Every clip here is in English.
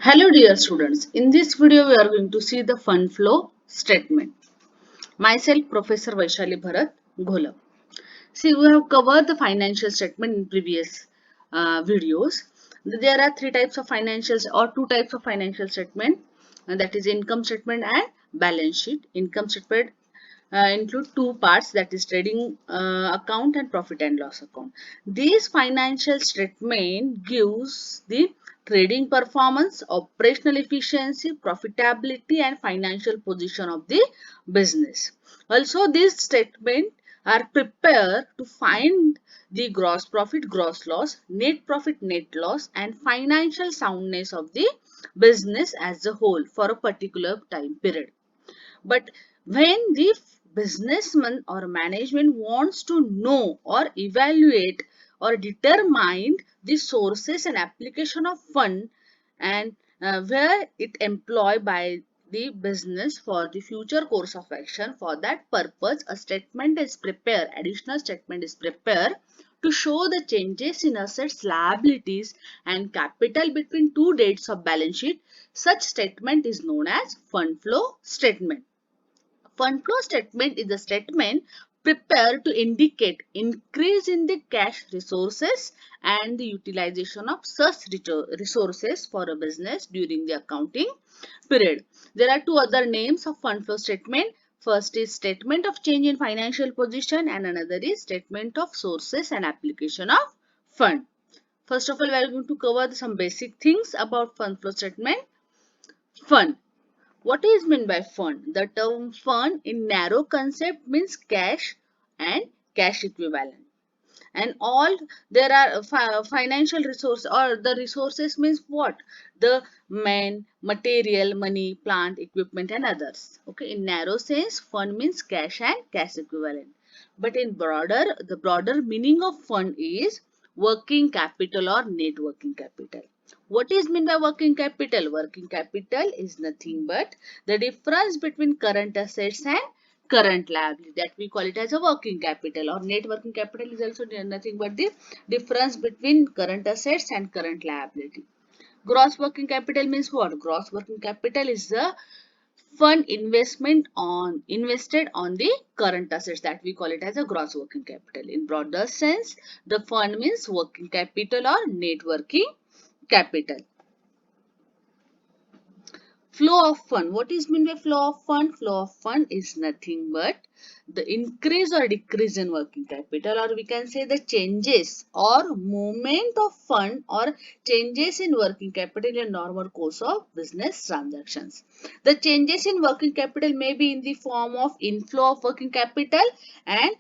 Hello dear students, in this video we are going to see the fund flow statement. Myself Professor Vaishali Bharat Gholab. See, we have covered the financial statement in previous videos. There are three types of financials or two types of financial statement, and that is income statement and balance sheet. Income statement include two parts, that is trading account and profit and loss account. This financial statement gives the trading performance, operational efficiency, profitability and financial position of the business. Also, this statement are prepared to find the gross profit, gross loss, net profit, net loss and financial soundness of the business as a whole for a particular time period. But when the businessman or management wants to know or evaluate or determine the sources and application of fund and where it employed by the business for the future course of action, for that purpose a statement is prepared, additional statement is prepared to show the changes in assets, liabilities and capital between two dates of balance sheet. Such statement is known as fund flow statement. Fund flow statement is a statement prepared to indicate increase in the cash resources and the utilization of such resources for a business during the accounting period. There are two other names of fund flow statement. First is statement of change in financial position and another is statement of sources and application of fund. First of all, we are going to cover some basic things about fund flow statement. Fund. What is meant by fund? The term fund in narrow concept means cash and cash equivalent. And all there are financial resources or the resources means what? The man, material, money, plant, equipment and others. Okay, in narrow sense, fund means cash and cash equivalent. But in the broader meaning of fund is working capital or net working capital. What is meant by working capital? Working capital is nothing but the difference between current assets and current liability, that we call it as a working capital, or net working capital is also nothing but the difference between current assets and current liability. Gross working capital means what? Gross working capital is the fund invested on the current assets, that we call it as a gross working capital. In broader sense, the fund means working capital or net working capital. Flow of fund. What is meant by flow of fund? Flow of fund is nothing but the increase or decrease in working capital, or we can say the changes or movement of fund or changes in working capital in normal course of business transactions. The changes in working capital may be in the form of inflow of working capital and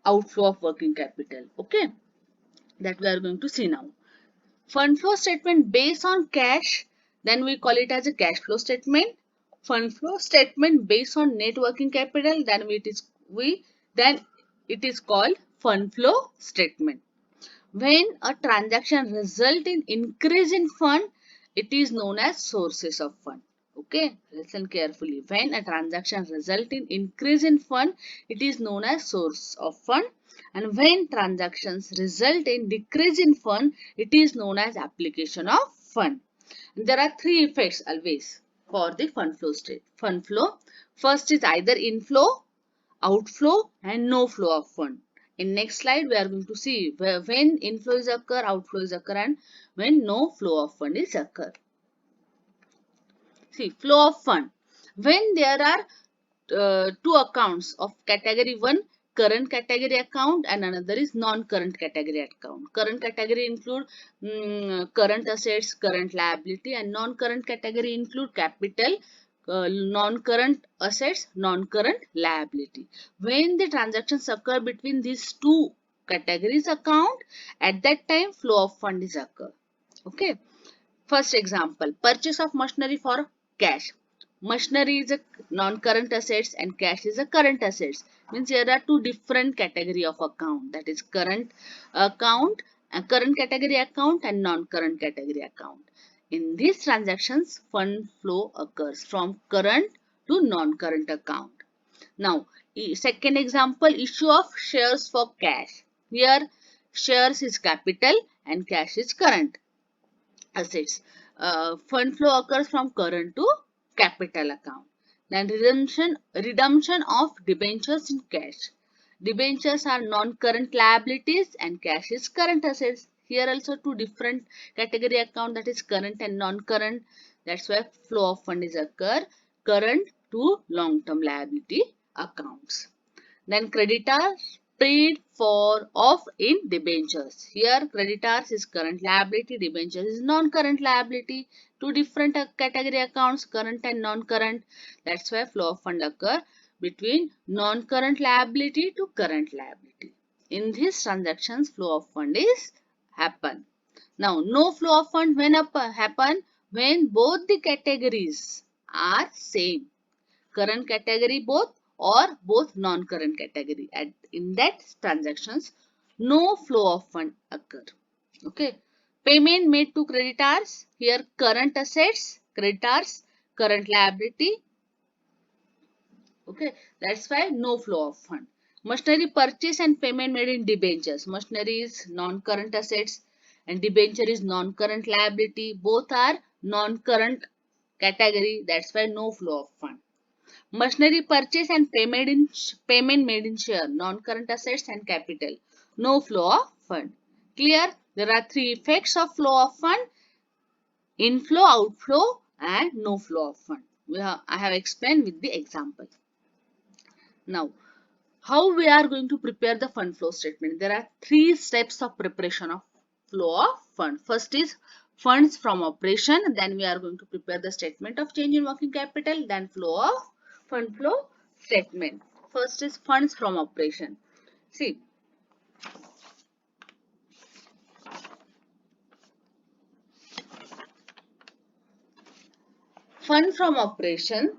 outflow of working capital. Okay, that we are going to see now. Fund flow statement based on cash, then we call it as a cash flow statement. Fund flow statement based on net working capital, then it is called fund flow statement. When a transaction result in increase in fund, it is known as sources of fund. Okay, listen carefully. When a transaction result in increase in fund, it is known as source of fund. And when transactions result in decrease in fund, it is known as application of fund. And there are three effects always for the fund flow state. Fund flow. First is either inflow, outflow and no flow of fund. In next slide, we are going to see when inflow is occur, outflow is occur and when no flow of fund is occur. See, flow of fund. When there are two accounts of category 1, current category account and another is non-current category account. Current category include current assets, current liability and non-current category include capital, non-current assets, non-current liability. When the transactions occur between these two categories account, at that time flow of fund is occur. Okay. First example, purchase of machinery for cash. Machinery is a non-current assets and cash is a current assets. Means there are two different category of account, that is current account, current category account and non-current category account. In these transactions, fund flow occurs from current to non-current account. Now, second example, issue of shares for cash. Here, shares is capital and cash is current assets. fund flow occurs from current to capital account. Then redemption of debentures in cash. Debentures are non-current liabilities and cash is current assets. Here also two different category account, that is current and non-current. That's why flow of fund is occur current to long-term liability accounts. Then creditors paid for off in debentures. Here creditors is current liability, debentures is non-current liability. Two different category accounts, current and non-current. That's why flow of fund occur between non-current liability to current liability. In these transactions, flow of fund is happen. Now, no flow of fund when happen when both the categories are same. Current category both or both non-current category. And in that transactions, no flow of fund occur. Okay. Payment made to creditors. Here current assets, creditors, current liability. Okay. That's why no flow of fund. Machinery purchase and payment made in debentures. Machinery is non-current assets and debenture is non-current liability. Both are non-current category. That's why no flow of fund. Machinery purchase and payment made in share, non-current assets and capital. No flow of fund. Clear? There are three effects of flow of fund: inflow, outflow, and no flow of fund. I have explained with the example. Now, how we are going to prepare the fund flow statement? There are three steps of preparation of flow of fund. First is funds from operation. Then we are going to prepare the statement of change in working capital. Then flow of fund flow statement. First is funds from operation. See, fund from operation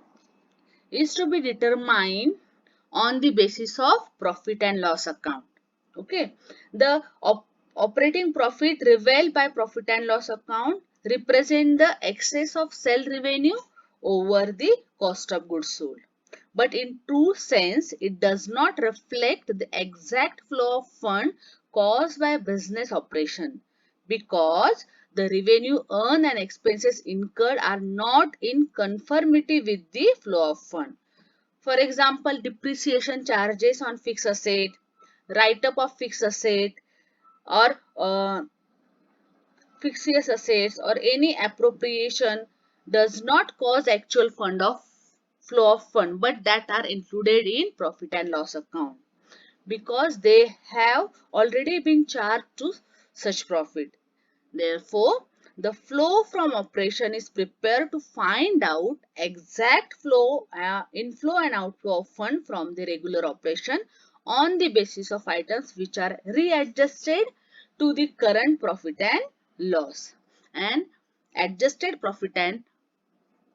is to be determined on the basis of profit and loss account. Okay, the operating profit revealed by profit and loss account represent the excess of sale revenue over the cost of goods sold. But in true sense, it does not reflect the exact flow of fund caused by business operation, because the revenue earned and expenses incurred are not in conformity with the flow of fund. For example, depreciation charges on fixed asset, write-up of fixed asset, or fixed assets, or any appropriation does not cause actual fund of flow of fund, but that are included in profit and loss account because they have already been charged to such profit. Therefore, the flow from operation is prepared to find out exact flow, inflow and outflow of fund from the regular operation on the basis of items which are readjusted to the current profit and loss. And adjusted profit and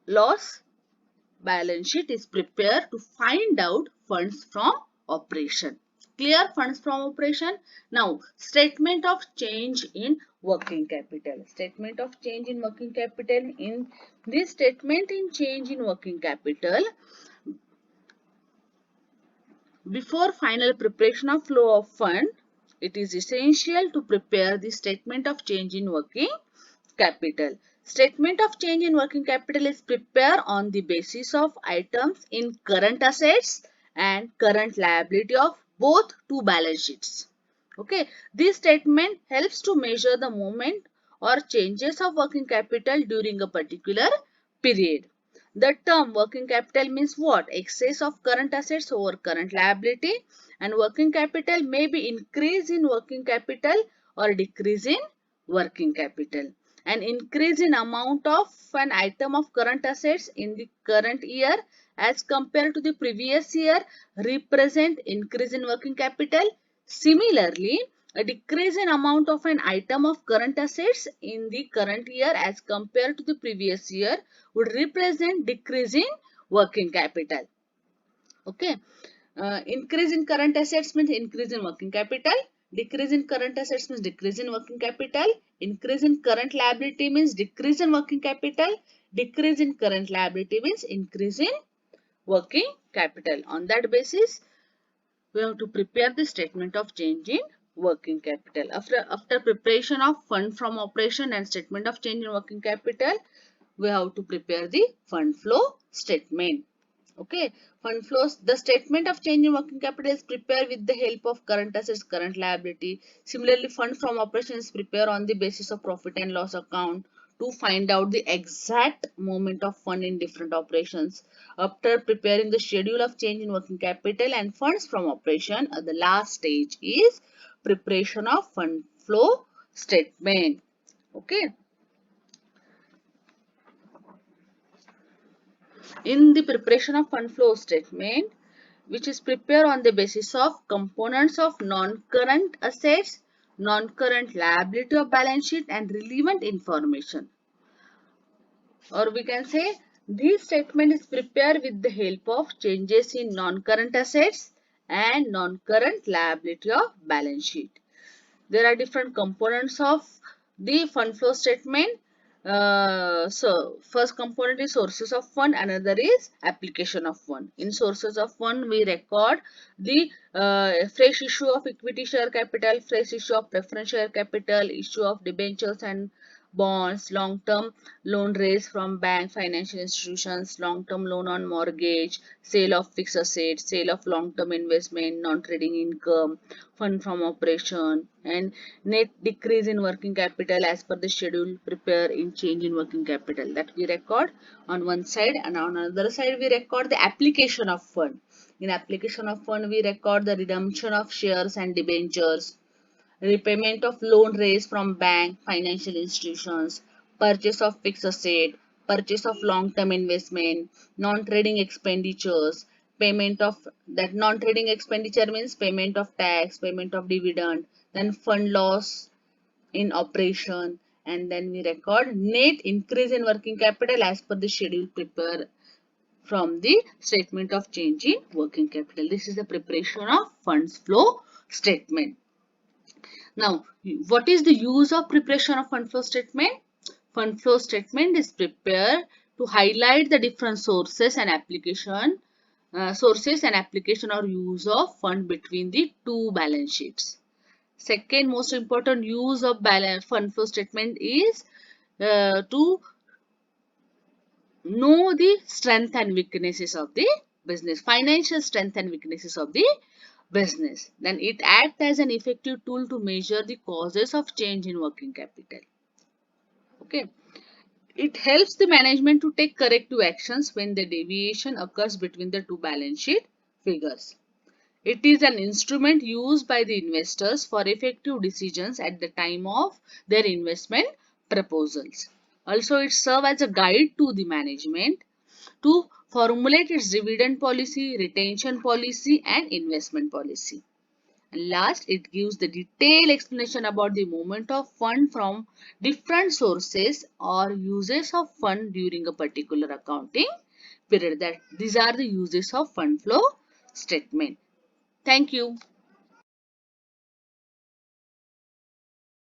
loss balance sheet is prepared to find out funds from operation. Clear? Funds from operation. Now, statement of change in working capital. Statement of change in working capital. In this statement in change in working capital, before final preparation of flow of fund, it is essential to prepare the statement of change in working capital. Statement of change in working capital is prepared on the basis of items in current assets and current liability of both two balance sheets. Okay, this statement helps to measure the movement or changes of working capital during a particular period. The term working capital means what? Excess of current assets over current liability, and working capital may be increase in working capital or decrease in working capital. An increase in amount of an item of current assets in the current year as compared to the previous year represent increase in working capital. Similarly, a decrease in amount of an item of current assets in the current year as compared to the previous year would represent decrease in working capital. Okay. Increase in current assets means increase in working capital. Decrease in current assets means decrease in working capital. Increase in current liability means decrease in working capital. Decrease in current liability means increase in working capital. On that basis, we have to prepare the statement of change in working capital. After preparation of fund from operation and statement of change in working capital, we have to prepare the fund flow statement. Okay, fund flows. The statement of change in working capital is prepared with the help of current assets, current liability. Similarly, fund from operations is prepared on the basis of profit and loss account to find out the exact movement of fund in different operations. After preparing the schedule of change in working capital and funds from operation, the last stage is preparation of fund flow statement. Okay. In the preparation of fund flow statement, which is prepared on the basis of components of non-current assets, non-current liability of balance sheet and relevant information. Or we can say this statement is prepared with the help of changes in non-current assets and non-current liability of balance sheet. There are different components of the fund flow statement. So first component is sources of fund, another is application of fund. In sources of fund, we record the fresh issue of equity share capital, fresh issue of preference share capital, issue of debentures and bonds, long-term loan raised from bank, financial institutions, long-term loan on mortgage, sale of fixed assets, sale of long-term investment, non-trading income, fund from operation, and net decrease in working capital as per the schedule prepared in change in working capital, that we record on one side, and on another side we record the application of fund. In application of fund, we record the redemption of shares and debentures, repayment of loan raised from bank, financial institutions, purchase of fixed asset, purchase of long-term investment, non-trading expenditures, payment of that non-trading expenditure means payment of tax, payment of dividend, then fund loss in operation, and then we record net increase in working capital as per the schedule prepared from the statement of change in working capital. This is the preparation of funds flow statement. Now, what is the use of preparation of fund flow statement? Fund flow statement is prepared to highlight the different sources and application or use of fund between the two balance sheets. Second most important use of fund flow statement is to know the strength and weaknesses of the business, financial strength and weaknesses of the business. Then it acts as an effective tool to measure the causes of change in working capital. Okay. It helps the management to take corrective actions when the deviation occurs between the two balance sheet figures. It is an instrument used by the investors for effective decisions at the time of their investment proposals. Also, it serves as a guide to the management to formulate its dividend policy, retention policy, and investment policy. And last, it gives the detailed explanation about the movement of fund from different sources or uses of fund during a particular accounting period. These are the uses of fund flow statement. Thank you.